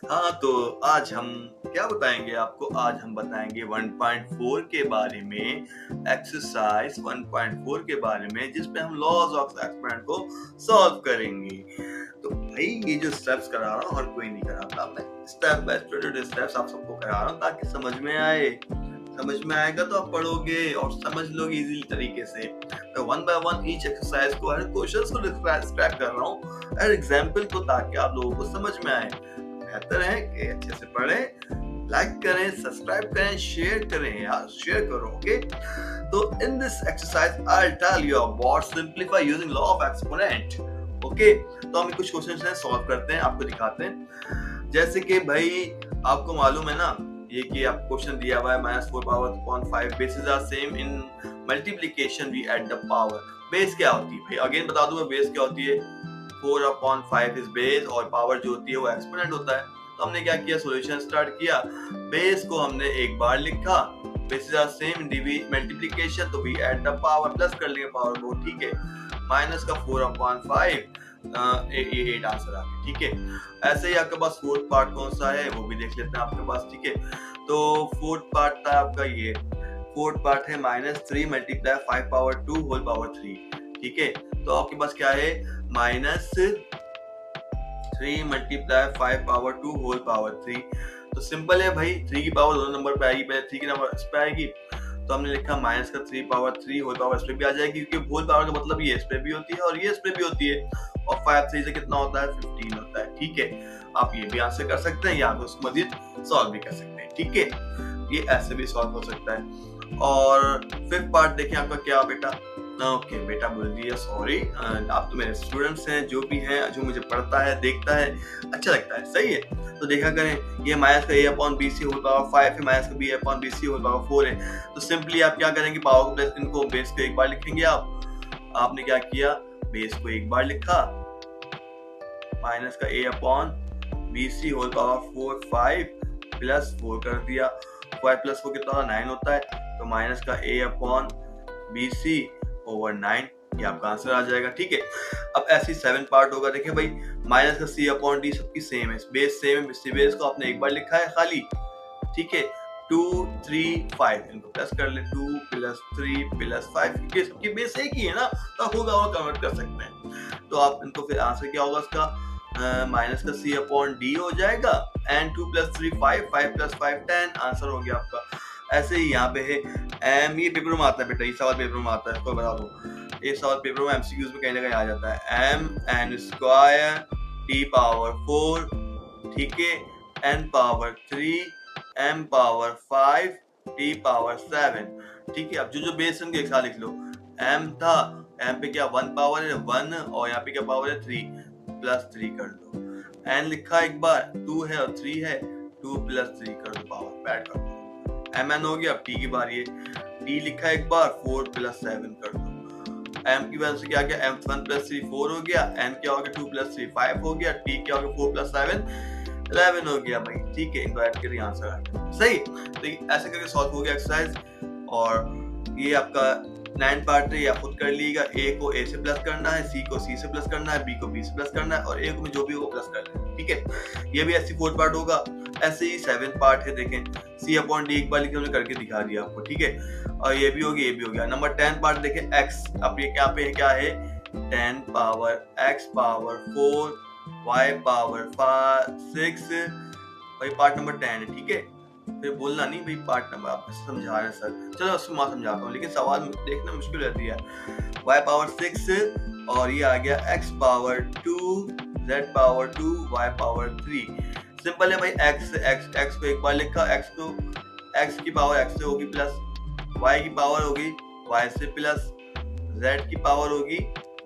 हाँ, तो आज हम क्या बताएँगे आपको? आज हम बताएँगे 1.4 के बारे में, एक्सरसाइज़ 1.4 के बारे में, जिसमें हम लॉज़ ऑफ एक्सपेरिमेंट को सॉल्व करेंगे। तो भई ये जो स्टेप्स करा रहा हूँ हर कोई नहीं कराता, मैं स्टेप बाय छोटे-छोटे स्टेप्स आप सबको करा रहा हूँ ताकि समझ में आए। समझ में आएगा तो आप पढ़ोगे और समझ लोगे ईज़ी तरीके से। मैं one by one each exercise को, हर क्वेश्चन्स को डिस्क्राइब कर रहा हूँ, हर एग्ज़ाम्पल को, ताकि आप लोगों को समझ में आए। बेहतर है कि अच्छे से पढ़ें, लाइक करें, सब्सक्राइब करें, शेयर करें यार, शेयर करो, ओके? तो in this exercise I will tell you about simplify using law of exponent, okay? तो हम कुछ क्वेश्चंस हैं, सॉल्व करते हैं, आपको दिखाते हैं। जैसे कि भाई आपको मालूम है ना, ये कि आप क्वेश्चन दिया हुआ है -4 power upon 5 bases are same in multiplication we add the power. Base क्या होती है भाई? अगेन बता दूं मैं, बेस क्या होती है? 4 अपॉन 5 इज बेस और पावर जो होती है वो एक्सपोनेंट होता है। तो हमने क्या किया, सॉल्यूशन स्टार्ट किया। बेस को हमने एक बार लिखा, basis are same in multiplication, तो we add the power, plus कर लेंगे पावर को, ठीक है? माइनस का 4 अपॉन 5, ये 8 आंसर आ गया, ठीक है? ऐसे ही आपके पास फोर्थ पार्ट कौन सा है वो भी देख लेते हैं आपके पास, ठीक है? तो फोर्थ पार्ट था आपका ये, फोर्थ पार्ट है -3 मल्टीप्लाई 5 पावर 2 होल पावर 3, ठीक है? तो आपके पास क्या है, -3 मल्टीप्लाई 5 पावर 2 होल पावर 3। तो सिंपल है भाई, 3 की पावर दोनों नंबर पे आएगी, पहले 3 की नंबर इस पे आएगी, तो हमने लिखा माइनस का 3 पावर 3 होल पावर इस पे भी आ जाएगी, क्योंकि होल पावर का मतलब ये इस पे भी होती है और ये इस पे भी होती है, और 5 3 से कितना होता है, 15 होता है, ठीक है? आप ये भी आंसर कर सकते हैं, या आप उसको मजीद सॉल्व भी कर सकते हैं, ठीक है? ये ऐसे भी सॉल्व हो सकता है। और फिफ्थ पार्ट देखें आपका क्या बेटा, ओके बेटा बोल दिया, सॉरी, आप तो मेरे स्टूडेंट्स हैं, जो भी हैं, जो मुझे पढ़ता है, देखता है, अच्छा लगता है, सही है? तो देखा करें, ये माइनस का a upon B C whole power 5 है, माइनस का b upon B C whole power 4 है। तो सिंपली आप क्या करेंगे, पावर को प्लस, इनको बेस को एक बार लिखेंगे आप। आपने क्या किया, बेस को एक बार लिखा, माइनस का a upon B C whole power 4 5 plus 4 कर दिया, 5 प्लस 4 कितना होता है, 9 होता है, तो माइनस का a upon B C over 9, ये आपका आंसर आ जाएगा, ठीक है? अब ऐसी 7 पार्ट होगा, देखिए भाई, माइनस का c अपॉन d सबकी सेम है, बेस सेम है, बेस को आपने एक बार लिखा है खाली, ठीक है? 2 3 5, इनको प्लस कर ले, 2 प्लस 3 प्लस 5, क्योंकि सबकी बेस एक ही है ना, तो आप होगा और कन्वर्ट कर सकते हैं। तो आप इनको, फिर आंसर क्या होगा इसका, माइनस का c अपॉन d हो जाएगा, एंड 2 प्लस 3 5, 5 प्लस 5 10, आंसर हो गया आपका। ऐसे ही यहाँ पे है एम, ये पेपर में आता है बेटा, ये सवाल पेपर में आता है, इसको बता दो, ये सवाल पेपर में एमसीक्यूज में कहीं ना कहीं आ जाता है, M N square T power 4, ठीक है, N power 3, M power 5, T power 7, ठीक है? अब जो बेस है उनके एक साथ लिख लो, एम था, एम पे क्या 1 पावर है 1, और यहाँ पे क्या पावर है 3, प्लस 3 कर दो, एन लिखा एक बार, 2 है और 3 है, 2 प्लस 3 कर दो, पावर ऐड कर दो, mn हो गया। अब t की बारी है, t लिखा एक बार, 4 प्लस 7 कर दो, m की वजह से क्या गया, m 1 प्लस 3 4 हो गया, n क्या हो गया 2 प्लस 3 5 हो गया, t क्या हो गया 4 प्लस 7 11 हो गया भाई, ठीक है? इनको ऐड करके आंसर आ गया, सही? तो ऐसे करके सॉल्व हो गया एक्सरसाइज, और ये आपका 9 पार्ट है, या खुद कर लीजिएगा, a को a से प्लस करना है, c को c से प्लस करना है, b को b से प्लस करना है, और a को जो भी हो प्लस कर लेना, ठीक है? ये भी ऐसी 4 पार्ट होगा। ऐसे ही 7 पार्ट है, देखें, c अपॉन d एक बार लिखे, हमने करके दिखा दिया आपको, ठीक है? और ये भी हो गया, ये भी हो गया। नंबर 10 पार्ट देखें, x, अब ये क्या पे क्या है, 10 power x power 4 y power 6, भाई पार्ट नंबर 10 है, ठीक है? फिर बोलना नहीं भाई पार्ट नंबर, आप समझा रहे हैं सर, चलो उसको मैं समझाता हूँ, लेकिन सवाल देखना मुश्किल रहती है। y पावर 6, और ये आ गया x power 2, z power 2, y power 3। Simple है भाई, x को एक बार लिखा, x की पावर x से होगी प्लस, y की पावर होगी y से प्लस, z की पावर होगी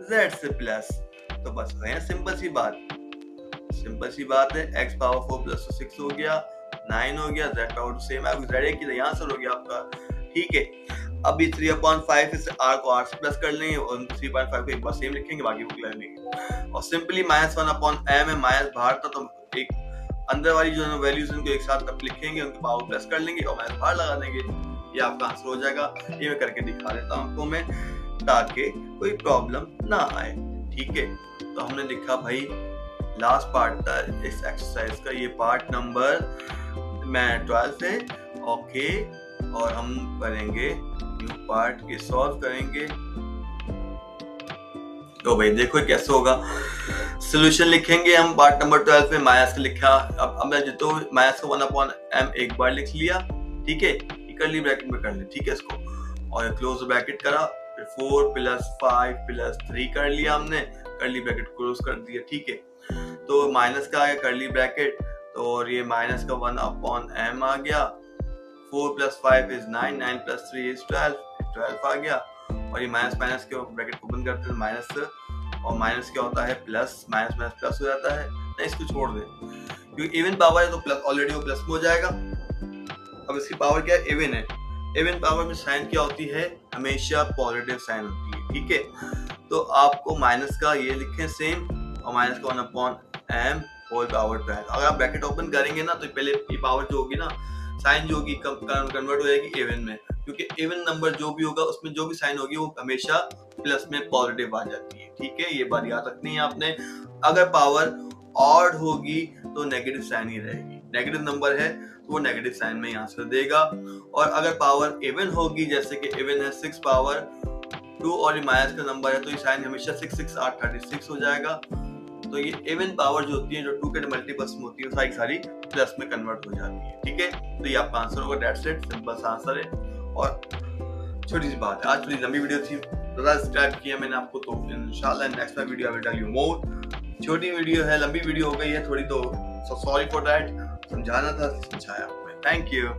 z से प्लस, तो बस है सिंपल सी बात है। x पावर 4 प्लस 6 हो गया, 9 हो गया, z पावर सेम है, z एक ही आंसर हो गया आपका, ठीक है? अब ये 3/5 इस r को r से प्लस कर लेंगे, और 3.5 को एक बार सेम लिखेंगे, बाकी को कर लेंगे, और सिंपली -1/m है, माइनस बाहर था तो एक अंदर वाली जो वैल्यूज उनको एक साथ तब लिखेंगे, उनके पावर प्लस कर लेंगे और माइनस बाहर लगा देंगे, ये आपका आंसर हो जाएगा। ये मैं करके दिखा देता हूँ आपको मैं, ताकि कोई प्रॉब्लम ना आए, ठीक है? तो हमने लिखा भाई लास्ट पार्ट था इस एक्सरसाइज का, ये पार्ट नंबर मैं 12 है। ओके, और हम करेंगे न्यू पार्ट के सॉल्व करेंगे। तो भाई देखो कैसे होगा, सोल्यूशन लिखेंगे हम पार्ट नंबर 12 में। माइनस का लिखा, अब मैं जो माइनस का 1/m एक बार लिख लिया, ठीक है, कर्ली ब्रैकेट में कर ले, ठीक है इसको, और क्लोज ब्रैकेट करा, फिर 4 + 5 + 3 कर लिया हमने, कर्ली ब्रैकेट क्लोज कर दिया, ठीक है। तो माइनस का आ गया कर्ली ब्रैकेट, तो और ये माइनस का 1/m आ गया, 4 + 5 = 9, 9 + 3 = 12 आ गया, और ये माइनस माइनस के ब्रैकेट को बंद करते हैं, माइनस, और माइनस क्या होता है प्लस, माइनस माइनस प्लस हो जाता है। नहीं, इसको छोड़ दे क्योंकि इवन पावर है तो प्लस, ऑलरेडी वो प्लस में हो जाएगा। अब इसकी पावर क्या है, इवन है, इवन पावर में साइन क्या होती है, हमेशा पॉजिटिव साइन होती है, ठीक है। तो आपको माइनस का ये लिखें सेम, और माइनस का 1/m होल पावर 12। अगर आप ब्रैकेट ओपन करेंगे ना तो पहले ये पावर जो होगी ना, साइन जो होगी कन्वर्ट हो जाएगी इवन में, क्योंकि इवन नंबर जो भी होगा उसमें जो भी साइन होगी वो हमेशा प्लस में पॉजिटिव आ जाती है, ठीक है। ये बात याद रखनी है आपने। अगर पावर ऑड होगी तो नेगेटिव साइन ही रहेगी, नेगेटिव नंबर है तो वो नेगेटिव साइन में ही आंसर देगा। और अगर पावर इवन होगी, जैसे कि इवन है 6 पावर 2 और ये माइनस का नंबर है, तो ये साइन हमेशा 6 6 8 36 हो जाएगा। तो ये इवन पावर जो होती है, जो 2 के मल्टीपल्स में होती है, सारी प्लस में कन्वर्ट हो जाती है, ठीक है। तो ये आपका आंसर होगा, दैट्स इट, सिंपल सा आंसर है। और छोटी सी बात है, आज थोड़ी लंबी वीडियो थी, सब्सक्राइब किया मैंने आपको, तो इंशाल्लाह next video I will tell you more. छोटी वीडियो है, लंबी वीडियो हो गई है थोड़ी, तो सॉरी फॉर दैट, समझाना था, समझाया आपको। Thank you.